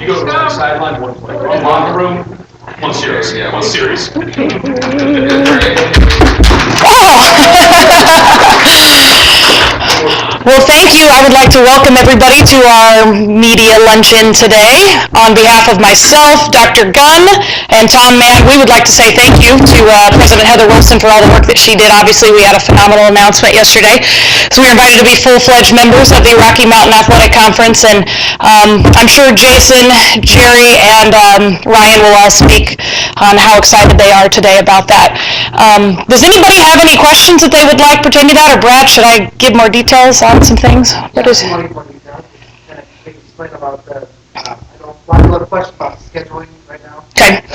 You go to the sideline, one locker room, one series. Yeah, one series. Well, thank you. I would like to welcome everybody to our media luncheon today. On behalf of myself, Dr. Gunn, and Tom Mann, we would like to say thank you to President Heather Wilson for all the work that she did. Obviously, we had a phenomenal announcement yesterday. So we were invited to be full-fledged members of the Rocky Mountain Athletic Conference, and I'm sure Jason, Jerry, and Ryan will all speak on how excited they are today about that. Does anybody have any questions that they would like pertaining to that, or Brad, should I give more details on some things? What is? More details. Can I explain about the? I don't want a lot of questions about scheduling right now. Okay.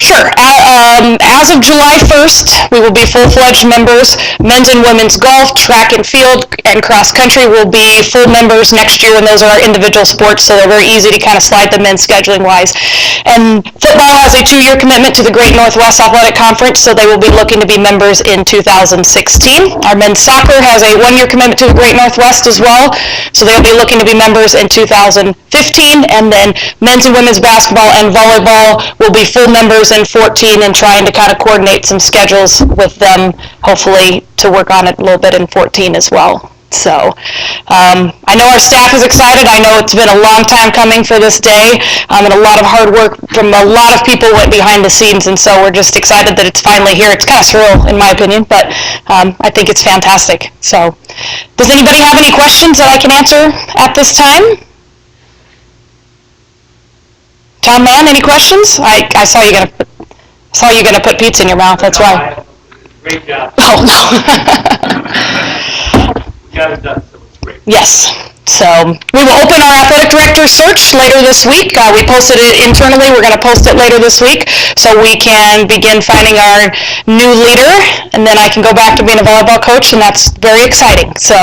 Sure. As of July 1st, we will be full-fledged members. Men's and women's golf, track and field, and cross country will be full members next year, and those are our individual sports, so they're very easy to kind of slide them in scheduling-wise. And football has a 2-year commitment to the Great Northwest Athletic Conference, so they will be looking to be members in 2016. Our men's soccer has a 1-year commitment to the Great Northwest as well, so they'll be looking to be members in 2015, and then men's and women's basketball and volleyball will be full members in 14, and trying to kind of coordinate some schedules with them, hopefully to work on it a little bit in 14 as well. So I know our staff is excited. I know it's been a long time coming for this day, and a lot of hard work from a lot of people went behind the scenes, and so we're just excited that it's finally here. It's kind of surreal in my opinion, but I think it's fantastic. So does anybody have any questions that I can answer at this time? Tom Mann, any questions? I saw you gonna put pizza in your mouth. That's why. Great job. Oh no. We got it done, so it's great. Yes. So we will open our athletic director search later this week. We posted it internally. We're going to post it later this week so we can begin finding our new leader, and then I can go back to being a volleyball coach, and that's very exciting. So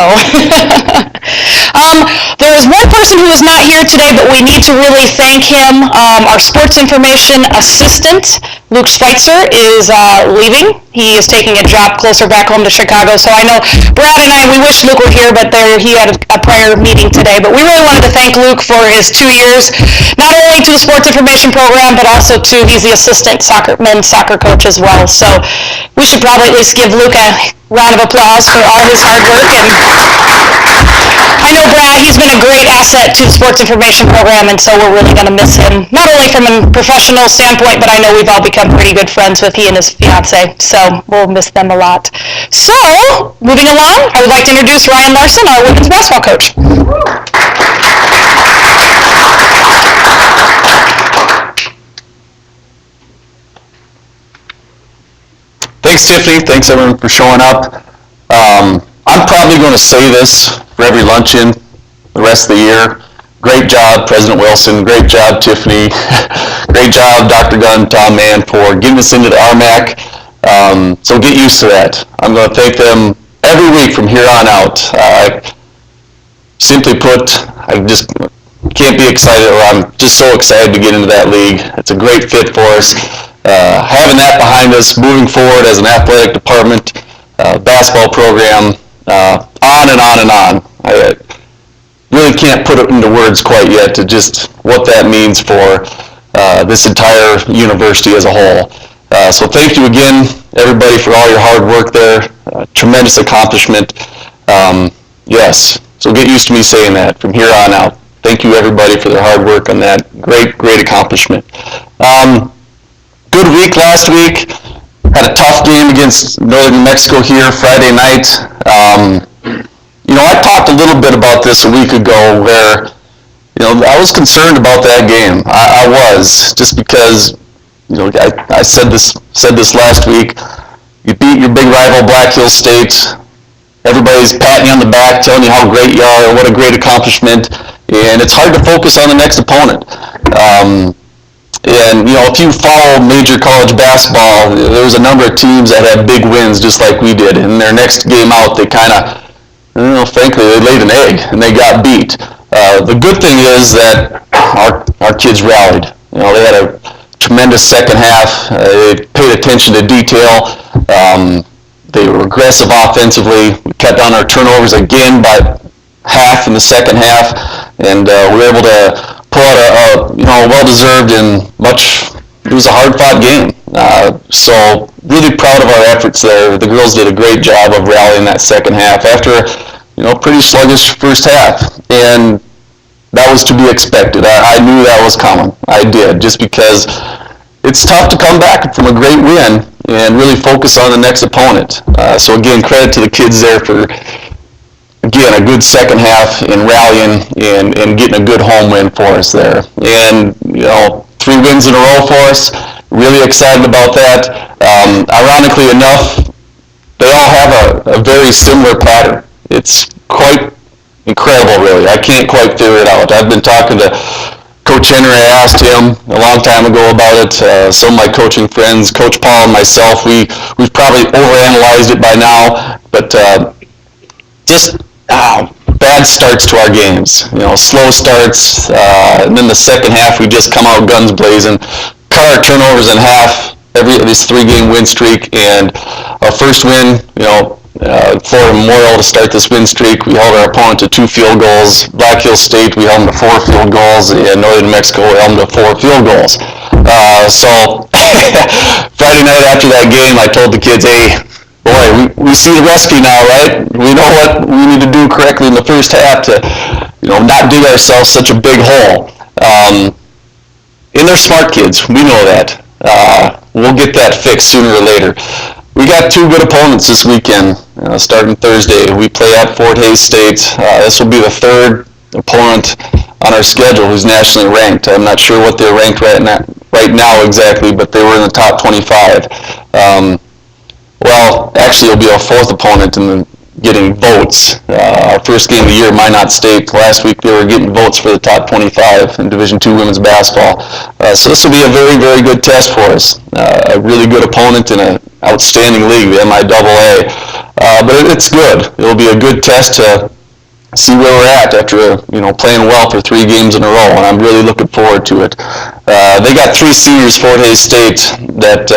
there is one person who is not here today, but we need to really thank him. Our sports information assistant, Luke Schweitzer, is leaving. He is taking a job closer back home to Chicago. So I know Brad and I, we wish Luke were here, but he had a prior meeting today. But we really wanted to thank Luke for his 2 years, not only to the sports information program, but also he's the assistant men's soccer coach as well. So we should probably at least give Luke a round of applause for all his hard work. And I know Brad, he's been a great asset to the sports information program, and so we're really going to miss him, not only from a professional standpoint, but I know we've all become pretty good friends with he and his fiance, so we'll miss them a lot. So, moving along, I would like to introduce Ryan Larsen, our women's basketball coach. Thanks, Tiffany. Thanks, everyone, for showing up. I'm probably going to say this for every luncheon the rest of the year. Great job, President Wilson. Great job, Tiffany. Great job, Dr. Gunn, Tom Mann, for getting us into the RMAC. So get used to that. I'm going to thank them every week from here on out. Simply put, I just can't be excited, or I'm just so excited to get into that league. It's a great fit for us. Having that behind us, moving forward as an athletic department, basketball program, on and on and on. I really can't put it into words quite yet to just what that means for this entire university as a whole. So thank you again, everybody, for all your hard work there. Tremendous accomplishment. Yes, so get used to me saying that from here on out. Thank you, everybody, for their hard work on that. Great, great accomplishment. Good week last week. Had a tough game against Northern New Mexico here Friday night. I talked a little bit about this a week ago where, I was concerned about that game. I was, just because, I said this last week. You beat your big rival Black Hills State. Everybody's patting you on the back, telling you how great you are, what a great accomplishment, and it's hard to focus on the next opponent. And, if you follow major college basketball, there's a number of teams that had big wins just like we did. And their next game out, they kind of, frankly, they laid an egg and they got beat. The good thing is that our kids rallied. They had a tremendous second half. They paid attention to detail. They were aggressive offensively. We cut down our turnovers again by half in the second half. And we were able to pull out a well-deserved and it was a hard-fought game. So really proud of our efforts there. The girls did a great job of rallying that second half after, pretty sluggish first half. And that was to be expected. I knew that was coming. I did, just because it's tough to come back from a great win and really focus on the next opponent. So again, credit to the kids there for, again, a good second half in rallying and getting a good home win for us there. And, 3 wins in a row for us. Really excited about that. Ironically enough, they all have a very similar pattern. It's quite incredible, really. I can't quite figure it out. I've been talking to Coach Henry. I asked him a long time ago about it. Some of my coaching friends, Coach Paul and myself, we've probably overanalyzed it by now, but just bad starts to our games. Slow starts, and then the second half we just come out guns blazing, cut our turnovers in half. This 3-game win streak, and our first win, Florida Memorial to start this win streak, we held our opponent to 2 field goals. Black Hills State, we held them to 4 field goals, and Northern New Mexico, we held them to 4 field goals. So Friday night after that game, I told the kids, hey, boy, we see the recipe now, right? We know what we need to do correctly in the first half to, not dig ourselves such a big hole. And they're smart kids. We know that. We'll get that fixed sooner or later. We got 2 good opponents this weekend, starting Thursday. We play at Fort Hays State. This will be the 3rd opponent on our schedule who's nationally ranked. I'm not sure what they're ranked right now exactly, but they were in the top 25. Actually, it'll be our 4th opponent in getting votes. Our first game of the year, Minot State, last week they were getting votes for the top 25 in Division II women's basketball. So this will be a very, very good test for us. A really good opponent in an outstanding league, the MIAA. But it's good. It'll be a good test to see where we're at after playing well for 3 games in a row, and I'm really looking forward to it. They got 3 seniors, Fort Hays State, that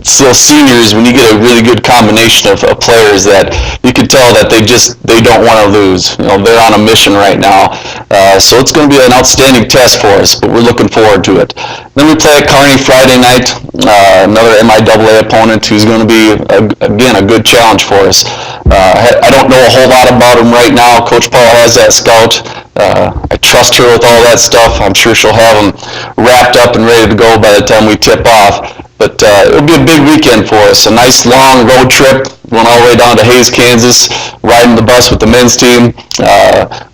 still seniors, when you get a really good combination of players that you can tell that they don't want to lose. They're on a mission right now. So it's going to be an outstanding test for us, but we're looking forward to it. Then we play at Kearney Friday night, another MIAA opponent who's going to be, again, a good challenge for us. I don't know a whole lot about him right now. Coach Paul has that scout. I trust her with all that stuff. I'm sure she'll have them wrapped up and ready to go by the time we tip off. But it'll be a big weekend for us. A nice long road trip, going all the way down to Hays, Kansas, riding the bus with the men's team.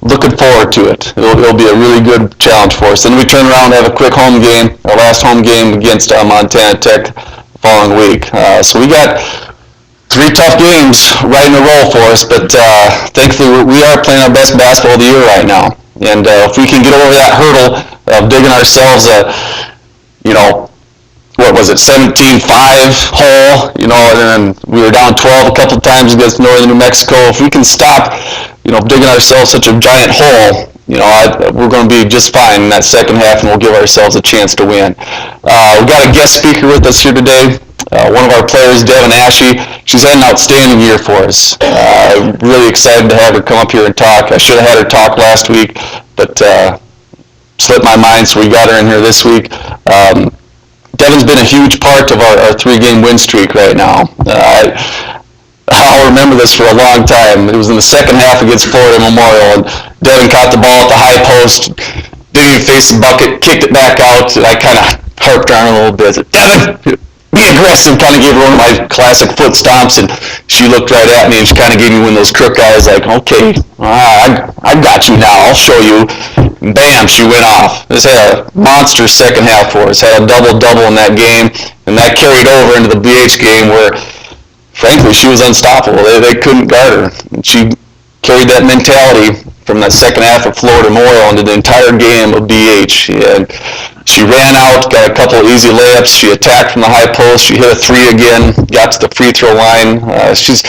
Looking forward to it. It'll be a really good challenge for us. Then we turn around and have a quick home game, our last home game against Montana Tech the following week. So we got 3 tough games right in a row for us, but thankfully we are playing our best basketball of the year right now. And if we can get over that hurdle of digging ourselves what was it, 17-5 hole, and then we were down 12 a couple times against Northern New Mexico. If we can stop, digging ourselves such a giant hole, we're going to be just fine in that second half, and we'll give ourselves a chance to win. We've got a guest speaker with us here today. One of our players, Devyn Asche. She's had an outstanding year for us. Really excited to have her come up here and talk. I should have had her talk last week, but slipped my mind, so we got her in here this week. Devyn's been a huge part of our 3-game win streak right now. I'll remember this for a long time. It was in the second half against Florida Memorial, and Devyn caught the ball at the high post, didn't even face the bucket, kicked it back out, and I kind of harped on her a little bit. I said, Devyn, be aggressive, kind of gave her one of my classic foot stomps, and she looked right at me, and she kind of gave me one of those crook eyes, like, okay, I got you now, I'll show you. And bam, she went off. This had a monster second half for us, had a double-double in that game, and that carried over into the BH game where, frankly, she was unstoppable. They couldn't guard her. And she carried that mentality from that second half of Florida Memorial into the entire game of BH. And she ran out, got a couple of easy layups. She attacked from the high post. She hit a 3 again, got to the free throw line. She's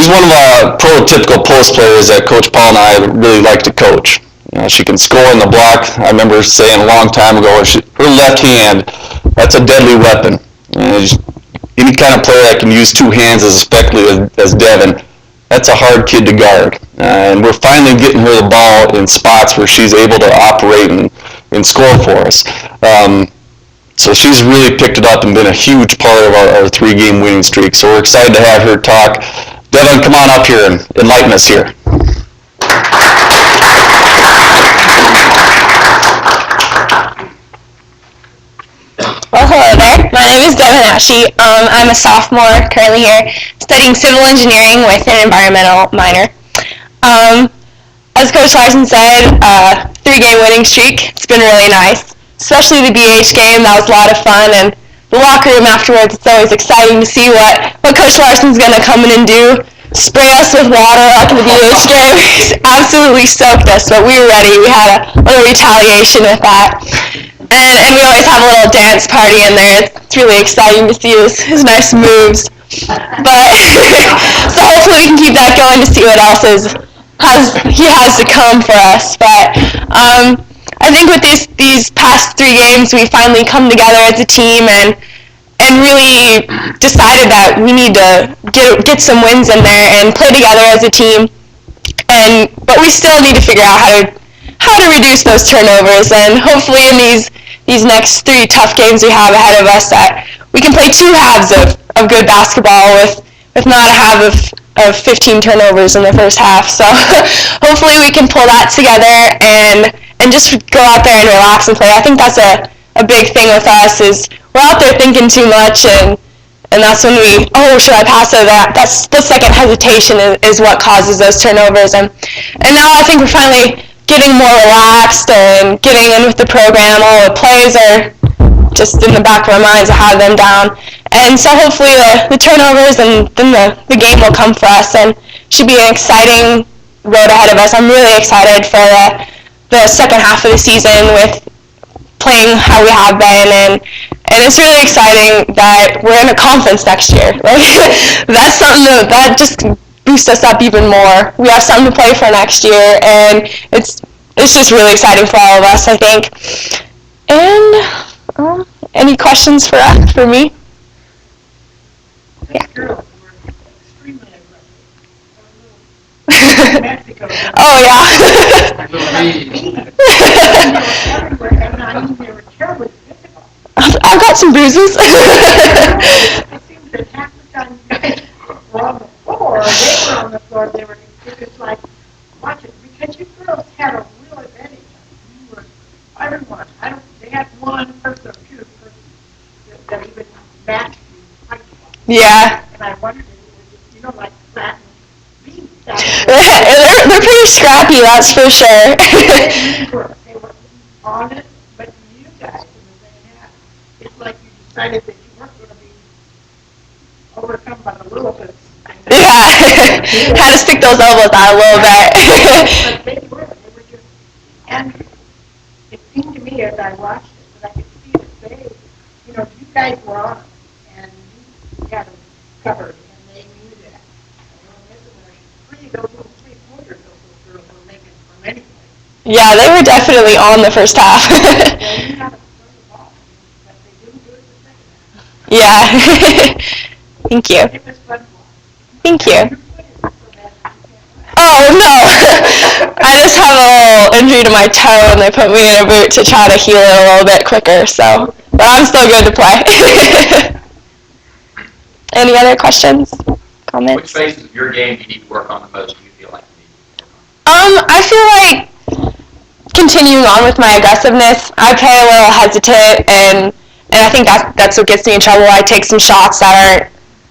one of the prototypical post players that Coach Paul and I really like to coach. She can score in the block. I remember saying a long time ago, her left hand, that's a deadly weapon. Any kind of player that can use 2 hands, especially as Devyn, that's a hard kid to guard. And we're finally getting her the ball in spots where she's able to operate and score for us. So she's really picked it up and been a huge part of our 3-game winning streak. So we're excited to have her talk. Devyn, come on up here and enlighten us here. Well, hello there. My name is Devyn Asche. I'm a sophomore currently here studying civil engineering with an environmental minor. As Coach Larsen said, 3-game winning streak. It's been really nice, especially the BH game. That was a lot of fun, and the locker room afterwards. It's always exciting to see what Coach Larsen's going to come in and do. Spray us with water after the BH game. He's absolutely soaked us, but we were ready. We had a little retaliation with that. And we always have a little dance party in there. It's really exciting to see his nice moves. But so hopefully we can keep that going to see what else he has to come for us. But I think with these past 3 games, we finally come together as a team and really decided that we need to get some wins in there and play together as a team. But we still need to figure out how to reduce those turnovers, and hopefully in these next 3 tough games we have ahead of us that we can play 2 halves of good basketball with not a half of 15 turnovers in the first half. So hopefully we can pull that together and just go out there and relax and play. I think that's a big thing with us is we're out there thinking too much, and that's when should I pass it? That's the second hesitation is what causes those turnovers. And now I think we're finally getting more relaxed and getting in with the program. All the plays are just in the back of our minds. I have them down. And so hopefully the turnovers and then the game will come for us, and should be an exciting road ahead of us. I'm really excited for the second half of the season with playing how we have been, and it's really exciting that we're in a conference next year. That's something that just boost us up even more. We have something to play for next year, and it's just really exciting for all of us, I think. And any questions for me? Yeah. Oh yeah. I've got some bruises. It seems that half the time you guys were on the floor, they were on the floor, it was like, watch it, because you girls had a real advantage. You were, everyone, they had one person or two that even matched you. Yeah. And I wondered if it was, like flat beans. They're pretty scrappy, that's for sure. They were on it, but you guys in the same half, it's like you decided that you weren't going to be overcome by the little bits. Yeah. Had to stick those elbows out a little bit. But they were just, and it seemed to me as I watched it, that I could see that they, you guys were on it, and you had them covered, and they knew that. And those little 3-pointers those girls were making from anyway. Yeah, they were definitely on the first half. They had a ball, but they didn't do it the second half. Yeah. Thank you. It was fun. Thank you. Oh, no. I just have a little injury to my toe, and they put me in a boot to try to heal it a little bit quicker, so. But I'm still good to play. Any other questions? Comments? Which phases of your game do you need to work on the most? Do you feel like you need to work on? I feel like continuing on with my aggressiveness. I play a little hesitant, and I think that's what gets me in trouble. I take some shots that aren't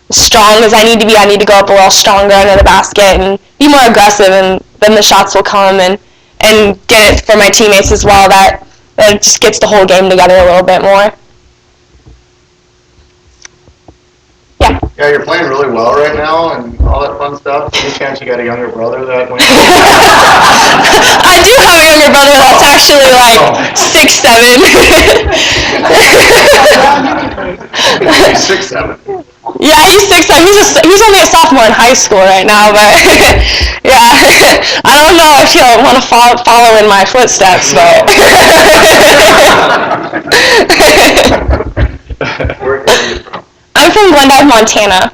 strong as I need to be. I need to go up a little stronger under the basket and be more aggressive, and then the shots will come and get it for my teammates as well. That just gets the whole game together a little bit more. Yeah. Yeah, you're playing really well right now and all that fun stuff. Any chance you got a younger brother that went? I do have a younger brother that's actually like 6'7". He's 6'7". Yeah, he's 6'7". He's only a sophomore in high school right now, but yeah, I don't know if he'll want to follow in my footsteps, but. Where are you from? I'm from Glendive, Montana.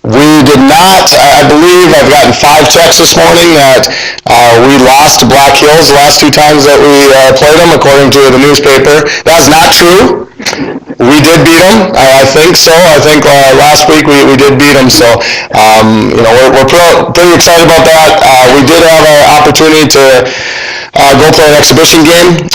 We did not. I believe I've gotten 5 texts this morning that we lost to Black Hills the last 2 times that we played them, according to the newspaper. That's not true. We did beat them. I think so. I think last week we did beat them. So, we're pretty excited about that. We did have an opportunity to go play an exhibition game.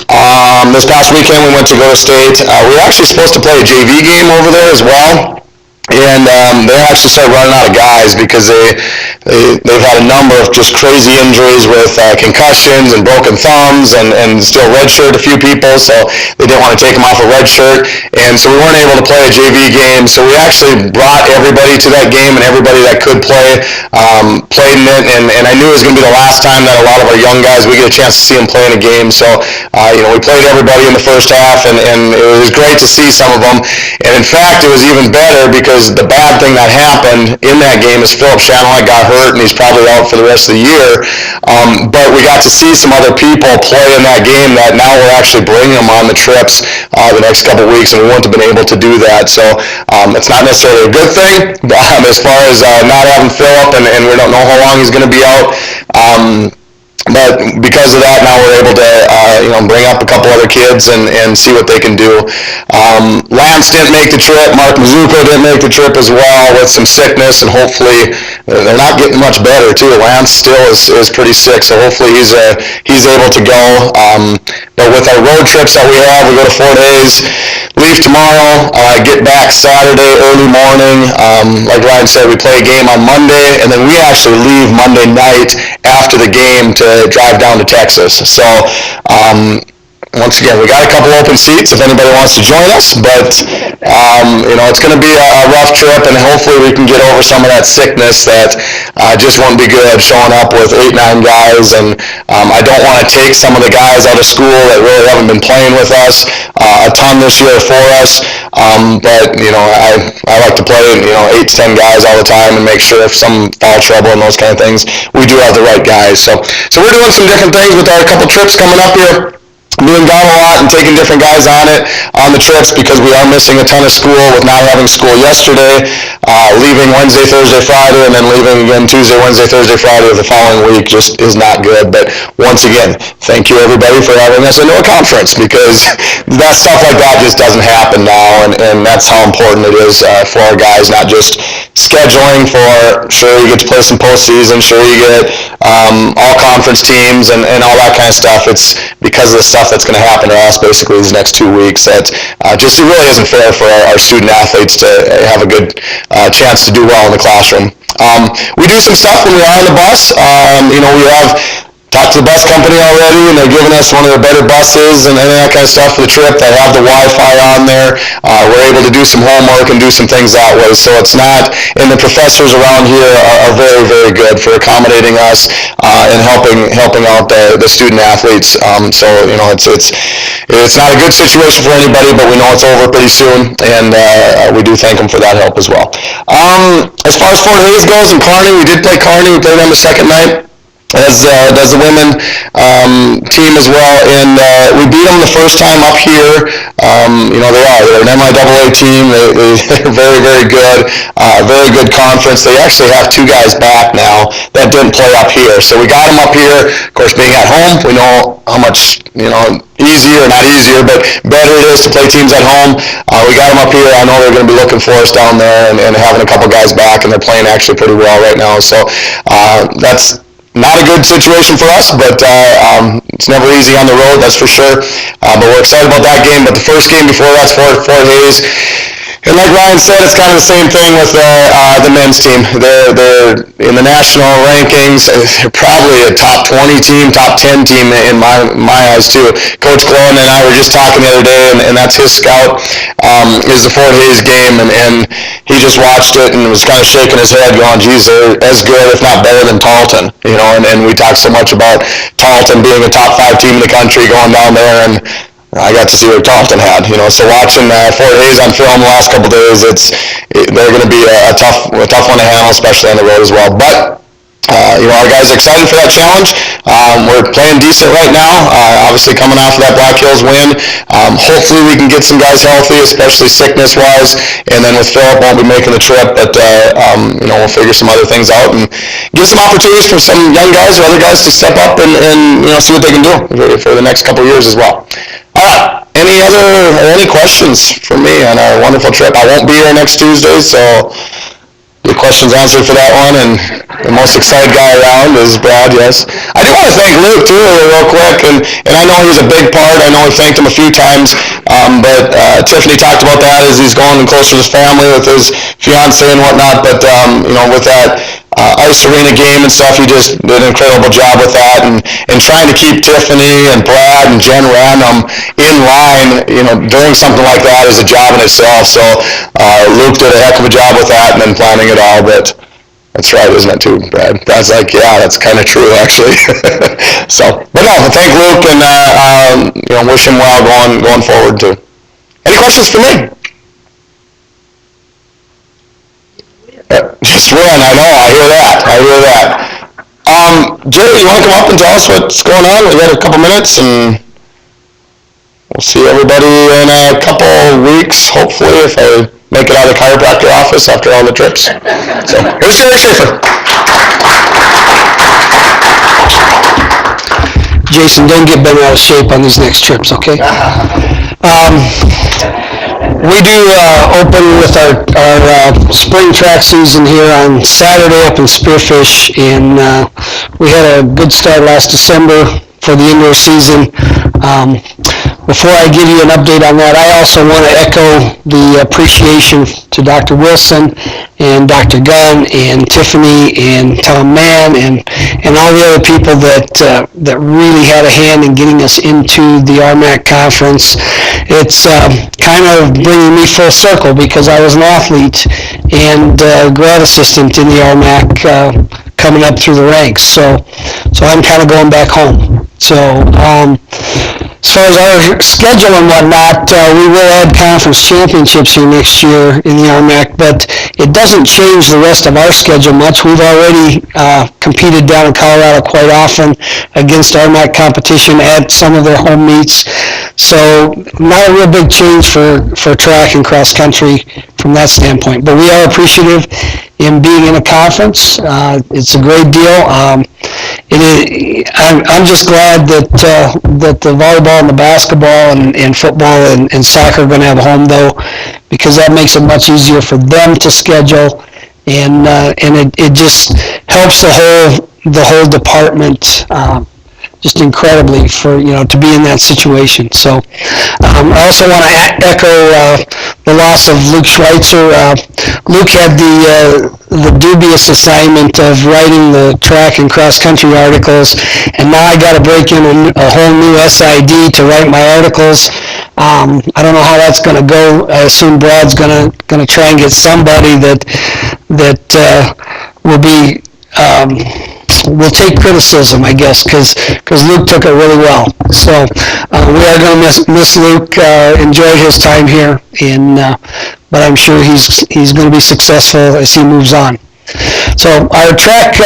This past weekend we went to go to state. We were actually supposed to play a JV game over there as well. And they actually started running out of guys because they've had a number of just crazy injuries with concussions and broken thumbs and still redshirt a few people, so they didn't want to take them off a red shirt. And so we weren't able to play a JV game, so we actually brought everybody to that game, and everybody that could play played in it. And I knew it was going to be the last time that a lot of our young guys, we get a chance to see them play in a game. So, we played everybody in the first half, and it was great to see some of them. And in fact, it was even better because the bad thing that happened in that game is Philip Shanley got hurt, and he's probably out for the rest of the year. But we got to see some other people play in that game that now we're actually bringing them on the trips the next couple of weeks, and we wouldn't have been able to do that. So it's not necessarily a good thing as far as not having Philip, and we don't know how long he's going to be out. But because of that, now we're able to, bring up a couple other kids and see what they can do. Lance didn't make the trip. Mark Mizuko didn't make the trip as well with some sickness, and hopefully they're not getting much better too. Lance still is pretty sick, so hopefully he's able to go. But with our road trips that we have, we go to Fort Hays, leave tomorrow, get back Saturday early morning. Like Ryan said, we play a game on Monday, and then we actually leave Monday night after the game to drive down to Texas. So once again, we got a couple open seats if anybody wants to join us, but it's going to be a rough trip, and hopefully we can get over some of that sickness that just won't be good showing up with 8-9 guys. And I don't want to take some of the guys out of school that really haven't been playing with us a ton this year for us. But I like to play 8 to 10 guys all the time and make sure if some foul trouble and those kind of things, we do have the right guys. So we're doing some different things with our couple trips coming up here. Doing down a lot and taking different guys on the trips because we are missing a ton of school with not having school yesterday, leaving Wednesday, Thursday, Friday, and then leaving again Tuesday, Wednesday, Thursday, Friday of the following week just is not good. But once again, thank you everybody for having us into a conference, because that stuff like that just doesn't happen now, and that's how important it is for our guys, not just scheduling for, sure you get to play some postseason, sure you get all conference teams and all that kind of stuff. It's because of the stuff that's going to happen to us basically these next 2 weeks that just it really isn't fair for our student athletes to have a good chance to do well in the classroom. We do some stuff when we are on the bus. We have talked to the bus company already, and they're giving us one of their better buses and that kind of stuff for the trip. They have the Wi-Fi on there. We're able to do some homework and do some things that way. So it's not, and the professors around here are very, very good for accommodating us and helping out the student athletes. So it's not a good situation for anybody, but we know it's over pretty soon, and we do thank them for that help as well. As far as Fort Hays goes and Kearney, we did play Kearney. We played them the second night, as does the women team as well, and we beat them the first time up here. They're an MIAA team. They're very, very good, very good conference. They actually have 2 guys back now that didn't play up here, so we got them up here. Of course, being at home, we know how much easier, not easier, but better it is to play teams at home. We got them up here. I know they're going to be looking for us down there and having a couple guys back, and they're playing actually pretty well right now. So that's not a good situation for us, but it's never easy on the road, that's for sure. But we're excited about that game. But the first game before that's Fort Hays. And like Ryan said, it's kind of the same thing with the men's team. They're in the national rankings. They're probably a top 20 team, top 10 team in my eyes too. Coach Glenn and I were just talking the other day, and that's his scout, is the Fort Hays game, and he just watched it and was kind of shaking his head going, geez, they're as good, if not better than Tarleton. And we talked so much about Tarleton being a top 5 team in the country going down there, and I got to see what Tarleton had, so watching Fort Hays on film the last couple of days, they're going to be a tough one to handle, especially on the road as well. But our guys are excited for that challenge. We're playing decent right now, obviously coming off of that Black Hills win. Hopefully we can get some guys healthy, especially sickness-wise, and then with Philip won't be making the trip, but we'll figure some other things out and give some opportunities for some young guys or other guys to step up and see what they can do for the next couple of years as well. All right. Any questions for me on our wonderful trip? I won't be here next Tuesday, so the questions answered for that one, and the most excited guy around is Brad, yes. I do want to thank Luke, too, real quick, and I know he's a big part. I know we thanked him a few times, but Tiffany talked about that as he's going closer to his family with his fiance and whatnot, but, with that ice arena game and stuff, he just did an incredible job with that, and trying to keep Tiffany and Brad and Jen Random in line, during something like that is a job in itself, so Luke did a heck of a job with that and then planning it all, but that's right, isn't it too, Brad? Brad's like, yeah, that's kind of true, actually. So, but no, thank Luke and, wish him well going forward, too. Any questions for me? Just win, I know, I hear that. Jerry, you want to come up and tell us what's going on? We've got a couple minutes, and we'll see everybody in a couple weeks, hopefully, if I make it out of the chiropractor office after all the trips. So, here's Jerry Schafer. Jason, don't get bent out of shape on these next trips, okay? We do open with our spring track season here on Saturday up in Spearfish, and we had a good start last December for the indoor season. Before I give you an update on that, I also want to echo the appreciation to Dr. Wilson and Dr. Gunn and Tiffany and Tom Mann and all the other people that really had a hand in getting us into the RMAC conference. It's kind of bringing me full circle because I was an athlete and grad assistant in the RMAC coming up through the ranks. So I'm kind of going back home. So as far as our schedule and whatnot, we will add conference championships here next year in the RMAC, but it doesn't change the rest of our schedule much. We've already competed down in Colorado quite often against RMAC competition at some of their home meets. So not a real big change for track and cross country from that standpoint. But we are appreciative in being in a conference. It's a great deal. I'm just glad that the volleyball and the basketball and football and soccer are going to have a home, though, because that makes it much easier for them to schedule, and it just helps the whole department just incredibly for to be in that situation. So I also want to echo the loss of Luke Schweitzer. Luke had the dubious assignment of writing the track and cross country articles, and now I got to break in a whole new SID to write my articles. I don't know how that's going to go. I assume Brad's going to try and get somebody that will take criticism, I guess, because Luke took it really well. So we are going to miss Luke. Enjoyed his time here, but I'm sure he's going to be successful as he moves on. So our track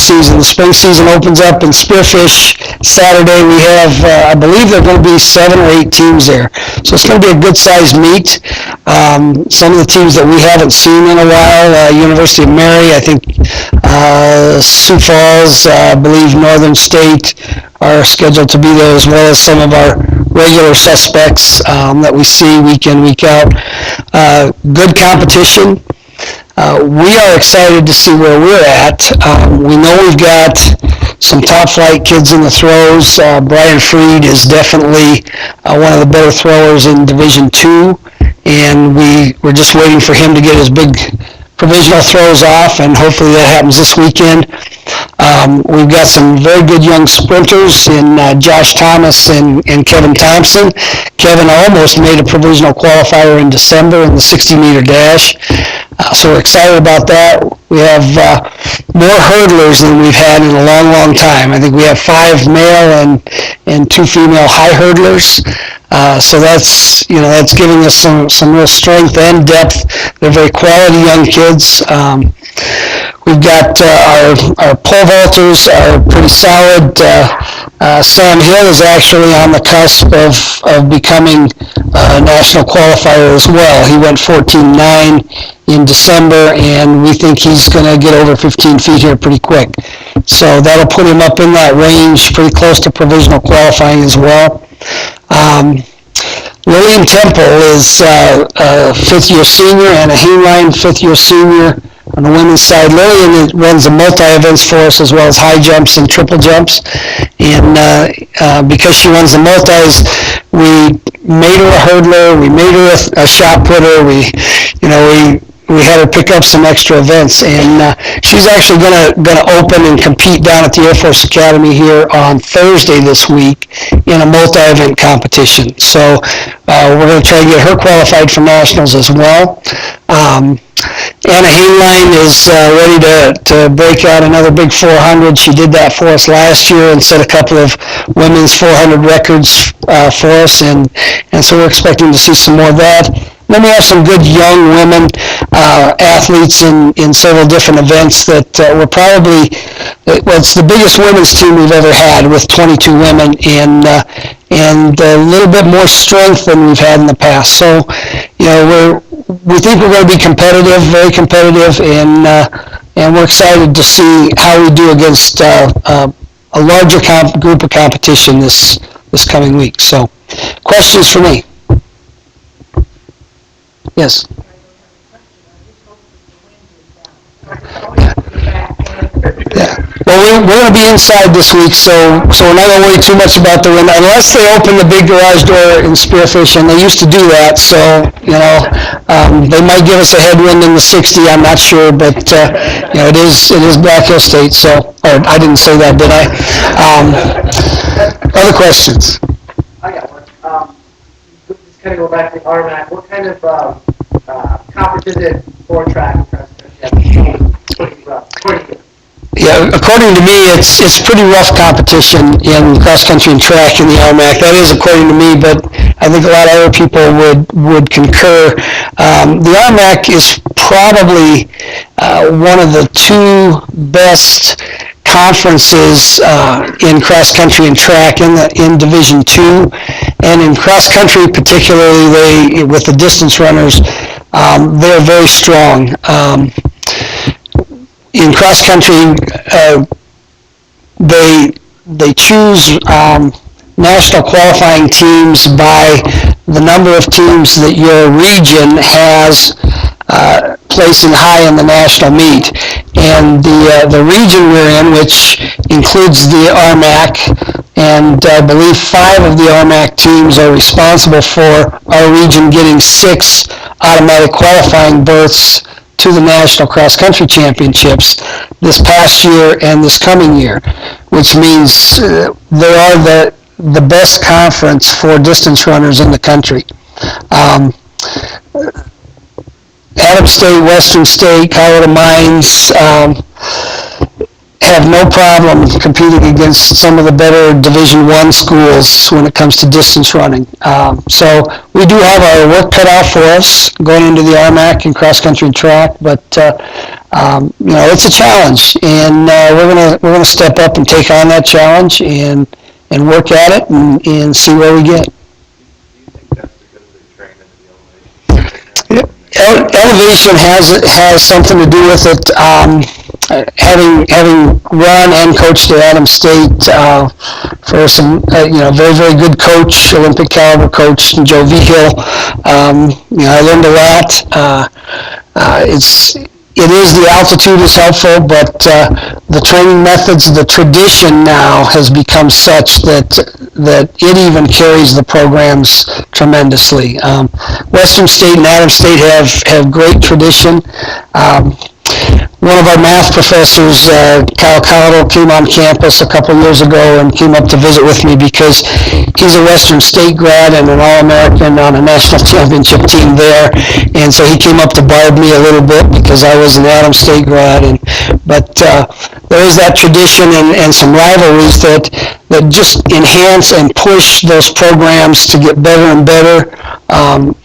season, the spring season opens up in Spearfish Saturday. We have, I believe there are going to be 7 or 8 teams there. So it's going to be a good-sized meet. Some of the teams that we haven't seen in a while, University of Mary, I think Sioux Falls, I believe Northern State are scheduled to be there, as well as some of our regular suspects that we see week in, week out. Good competition. We are excited to see where we're at. We know we've got some top flight kids in the throws. Brian Freed is definitely one of the better throwers in Division II, and we're just waiting for him to get his big provisional throws off, and hopefully that happens this weekend. We've got some very good young sprinters in Josh Thomas and Kevin Thompson. Kevin almost made a provisional qualifier in December in the 60-meter dash. So we're excited about that. We have more hurdlers than we've had in a long, long time. I think we have 5 male and 2 female high hurdlers. So that's giving us some real strength and depth. They're very quality young kids. We've We've got our pole vaulters are pretty solid. Sam Hill is actually on the cusp of becoming a national qualifier as well. He went 14.9 in December, and we think he's going to get over 15 feet here pretty quick. So that'll put him up in that range, pretty close to provisional qualifying as well. Lillian Temple is a fifth-year senior, and a Hainline fifth-year senior on the women's side. Lillian runs the multi-events for us as well as high jumps and triple jumps. And because she runs the multis, we made her a hurdler, we made her a shot putter, we had her pick up some extra events, and she's actually gonna open and compete down at the Air Force Academy here on Thursday this week in a multi-event competition. So we're gonna try to get her qualified for nationals as well. Anna Hainline is ready to break out another big 400. She did that for us last year and set a couple of women's 400 records for us, and so we're expecting to see some more of that. Then we have some good young women athletes in several different events that we're probably, well, it's the biggest women's team we've ever had with 22 women and a little bit more strength than we've had in the past. So, we think we're going to be competitive, very competitive, and we're excited to see how we do against a larger group of competition this coming week. So, questions for me? Yes. Yeah. Well, we're going to be inside this week, so we're not going to worry too much about the wind, unless they open the big garage door in Spearfish, and they used to do that, so, they might give us a headwind in the 60, I'm not sure, but, it is Black Hill State, so, or I didn't say that, did I? Other questions? I got one. Just kind of go back to the RMAC. What kind of conference is it for track and cross country? Pretty rough. Yeah, according to me, it's pretty rough competition in cross country and track in the RMAC. That is according to me, but I think a lot of other people would concur. The RMAC is probably one of the two best conferences in cross country and track in Division II, and in cross country particularly, with the distance runners, they're very strong. In cross country, they choose national qualifying teams by the number of teams that your region has placing high in the national meet. And the region we're in, which includes the RMAC, and I believe 5 of the RMAC teams are responsible for our region getting 6 automatic qualifying berths to the National Cross Country Championships this past year and this coming year, which means they are the best conference for distance runners in the country. Adams State, Western State, Colorado Mines have no problem competing against some of the better Division I schools when it comes to distance running. So we do have our work cut out for us going into the RMAC and cross country and track, but it's a challenge, and we're gonna step up and take on that challenge and work at it and see where we get. Elevation has something to do with it. Having run and coached at Adams State for some very, very good coach, Olympic caliber coach, Joe Vigil, I learned a lot. It is the altitude is helpful, but the training methods, the tradition now has become such that it even carries the programs tremendously. Western State and Adams State have great tradition. One of our math professors, Kyle Collado, came on campus a couple years ago and came up to visit with me because he's a Western State grad and an All-American on a national championship team there, and so he came up to barb me a little bit because I was an Adams State grad. But there is that tradition and some rivalries that just enhance and push those programs to get better and better.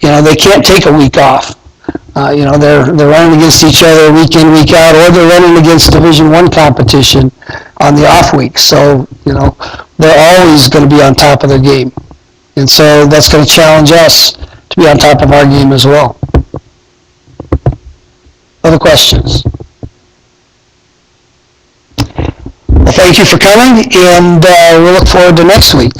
They can't take a week off. They're running against each other week in, week out, or they're running against Division I competition on the off weeks. So, they're always going to be on top of their game. And so that's going to challenge us to be on top of our game as well. Other questions? Well, thank you for coming, and we'll look forward to next week.